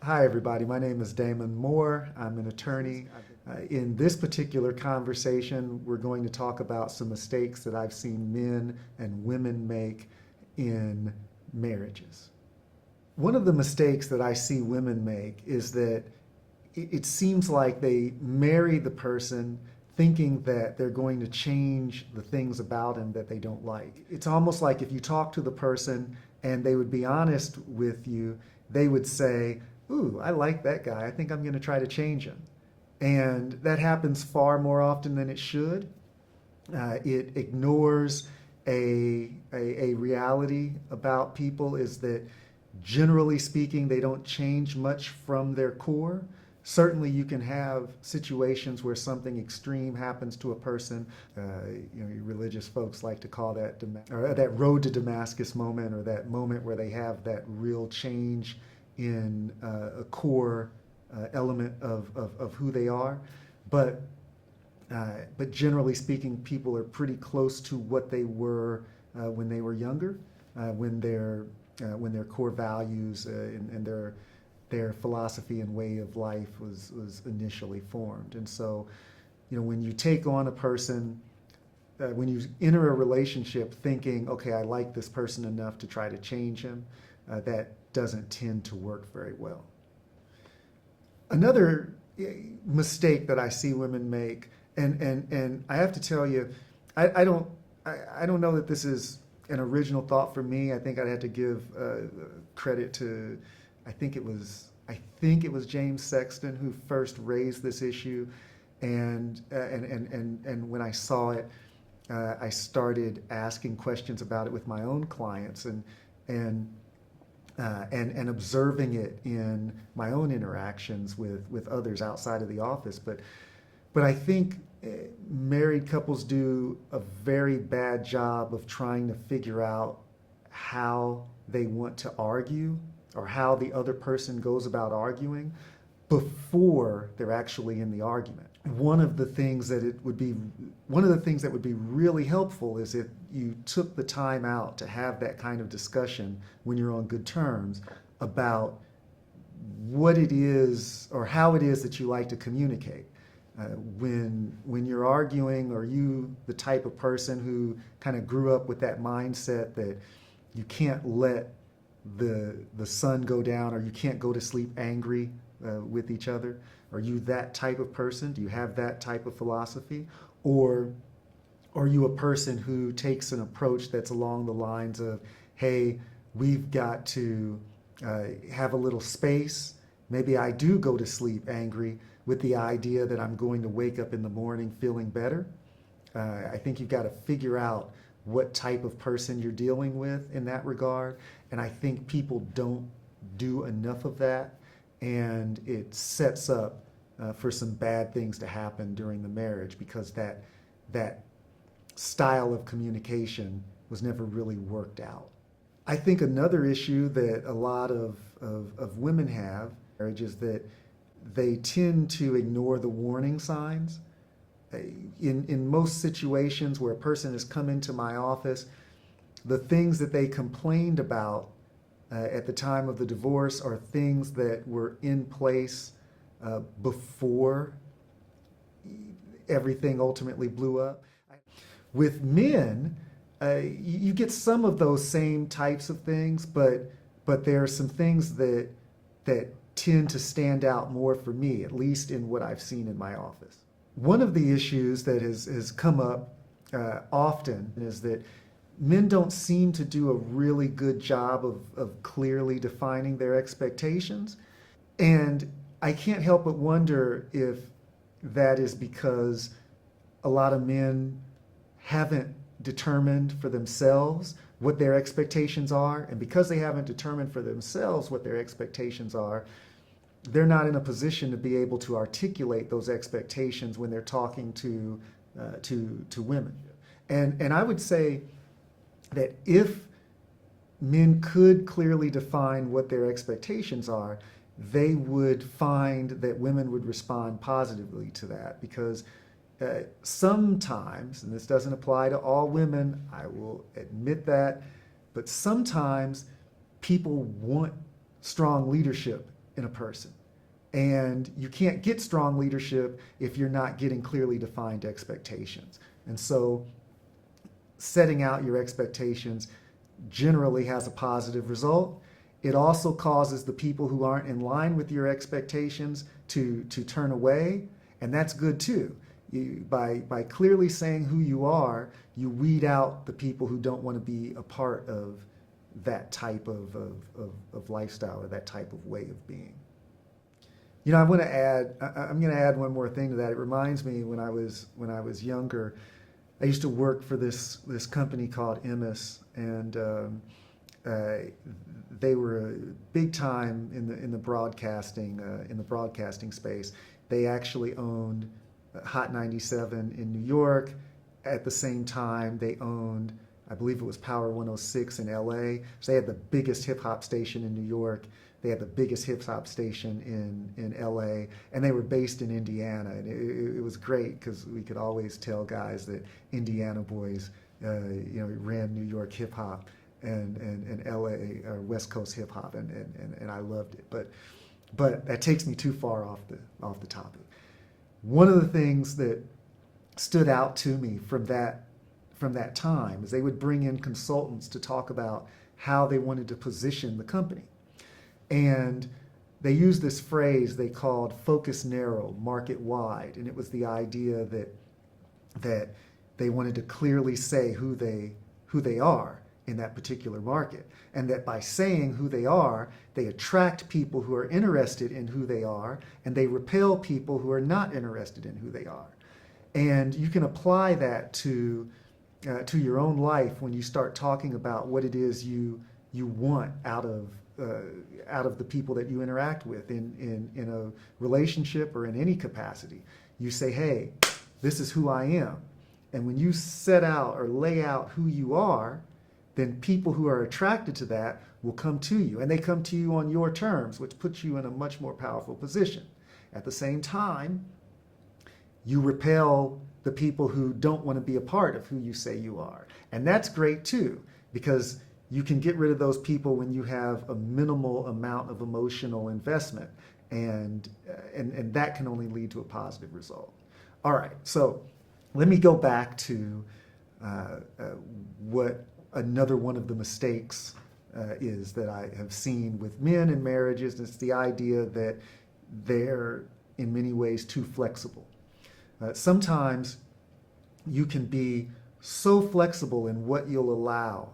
Hi, everybody. My name is Damon Moore. I'm an attorney. In this particular conversation, we're going to talk about some mistakes that I've seen men and women make in marriages. One of the mistakes that I see women make is that it seems like they marry the person thinking that they're going to change the things about him that they don't like. It's almost like if you talk to the person and they would be honest with you, they would say, "Ooh, I like that guy. I think I'm going to try to change him." And that happens far more often than it should. It ignores a reality about people is that generally speaking, they don't change much from their core. Certainly, you can have situations where something extreme happens to a person. Religious folks like to call that or that road to Damascus moment, or that moment where they have that real change in a core element of who they are. But but generally speaking, people are pretty close to what they were when they were younger, when their core values and their philosophy and way of life was initially formed. And so, when you take on a person, when you enter a relationship thinking, okay, I like this person enough to try to change him, that doesn't tend to work very well. Another mistake that I see women make, and I have to tell you, I don't know that this is an original thought for me. I think I'd have to give credit to, I think it was James Sexton who first raised this issue, and when I saw it, I started asking questions about it with my own clients and and observing it in my own interactions with others outside of the office. But I think married couples do a very bad job of trying to figure out how they want to argue or how the other person goes about arguing before they're actually in the argument. One of the things that would be really helpful is if you took the time out to have that kind of discussion when you're on good terms about what it is or how it is that you like to communicate. When you're arguing, are you the type of person who kind of grew up with that mindset that you can't let the sun go down, or you can't go to sleep angry with each other? Are you that type of person? Do you have that type of philosophy? Or are you a person who takes an approach that's along the lines of, hey, we've got to have a little space. Maybe I do go to sleep angry with the idea that I'm going to wake up in the morning feeling better. I think you've got to figure out what type of person you're dealing with in that regard. And I think people don't do enough of that, and it sets up for some bad things to happen during the marriage because that style of communication was never really worked out. I think another issue that a lot of women have in marriage is that they tend to ignore the warning signs. In most situations where a person has come into my office, the things that they complained about at the time of the divorce are things that were in place before everything ultimately blew up. With men, you get some of those same types of things, but there are some things that tend to stand out more for me, at least in what I've seen in my office. One of the issues that has come up often is that men don't seem to do a really good job of clearly defining their expectations. And I can't help but wonder if that is because a lot of men haven't determined for themselves what their expectations are. And because they haven't determined for themselves what their expectations are, they're not in a position to be able to articulate those expectations when they're talking to women. And I would say that if men could clearly define what their expectations are, they would find that women would respond positively to that, because sometimes, and this doesn't apply to all women, I will admit that, but sometimes people want strong leadership in a person. And you can't get strong leadership if you're not getting clearly defined expectations. And so setting out your expectations generally has a positive result. It also causes the people who aren't in line with your expectations to turn away, and that's good too. By clearly saying who you are, you weed out the people who don't want to be a part of that type of lifestyle or that type of way of being. You know, I'm going to add one more thing to that. It reminds me when I was younger, I used to work for this company called Emmis, and they were big time in the broadcasting space. They actually owned Hot 97 in New York. At the same time, they owned, I believe it was Power 106 in LA. So they had the biggest hip hop station in New York. They had the biggest hip hop station in LA, and they were based in Indiana. And it was great because we could always tell guys that Indiana boys, ran New York hip hop and LA or West Coast hip hop, and I loved it. But that takes me too far off the topic. One of the things that stood out to me from that time is they would bring in consultants to talk about how they wanted to position the company. And they used this phrase they called focus narrow, market wide. And it was the idea that they wanted to clearly say who they are in that particular market. And that by saying who they are, they attract people who are interested in who they are, and they repel people who are not interested in who they are. And you can apply that to your own life when you start talking about what it is you want out of the people that you interact with in a relationship or in any capacity. You say, hey, this is who I am. And when you set out or lay out who you are, then people who are attracted to that will come to you. And they come to you on your terms, which puts you in a much more powerful position. At the same time, you repel the people who don't want to be a part of who you say you are. And that's great too, because you can get rid of those people when you have a minimal amount of emotional investment, and that can only lead to a positive result. All right, so let me go back to what another one of the mistakes is that I have seen with men in marriages. It's the idea that they're in many ways too flexible. Sometimes you can be so flexible in what you'll allow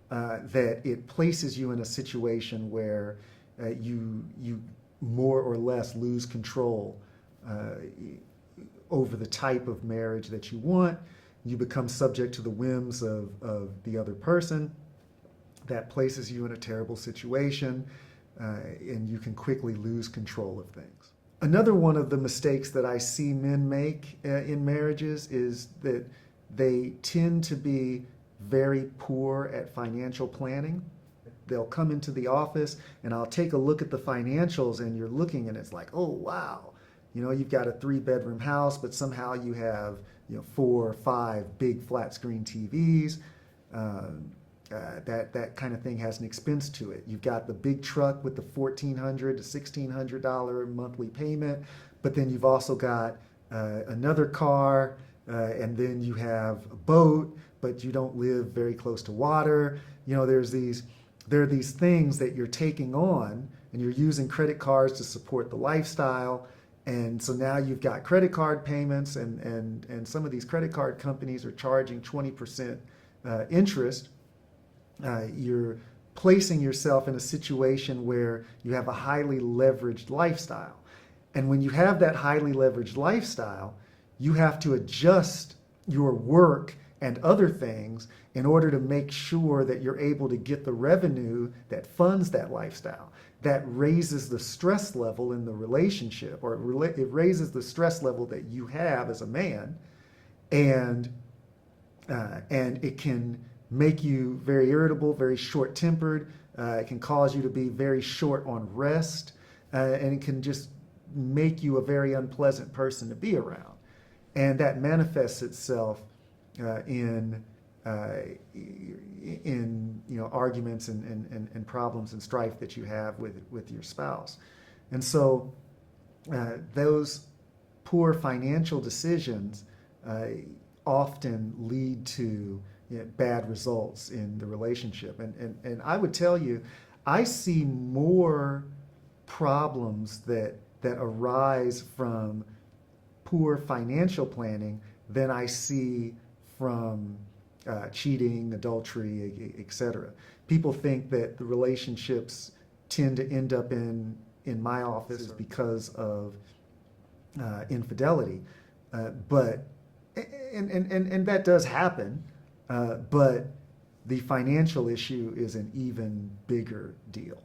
that it places you in a situation where you more or less lose control over the type of marriage that you want. You become subject to the whims of the other person. That places you in a terrible situation, and you can quickly lose control of things. Another one of the mistakes that I see men make in marriages is that they tend to be very poor at financial planning. They'll come into the office and I'll take a look at the financials, and you're looking and it's like, oh, wow. You've got a 3-bedroom house, but somehow you have 4 or 5 big flat screen TVs. That kind of thing has an expense to it. You've got the big truck with the $1,400 to $1,600 monthly payment, but then you've also got another car, and then you have a boat, but you don't live very close to water. There are these things that you're taking on, and you're using credit cards to support the lifestyle. And so now you've got credit card payments, and some of these credit card companies are charging 20% interest. You're placing yourself in a situation where you have a highly leveraged lifestyle. And when you have that highly leveraged lifestyle, you have to adjust your work and other things in order to make sure that you're able to get the revenue that funds that lifestyle. That raises the stress level in the relationship, or it raises the stress level that you have as a man, and it can make you very irritable, very short-tempered. It can cause you to be very short on rest, and it can just make you a very unpleasant person to be around. And that manifests itself in in arguments and problems and strife that you have with your spouse. And so those poor financial decisions often lead to bad results in the relationship. And I would tell you, I see more problems that arise from poor financial planning than I see from cheating, adultery, etc. People think that the relationships tend to end up in my office because of infidelity, but and that does happen, but the financial issue is an even bigger deal.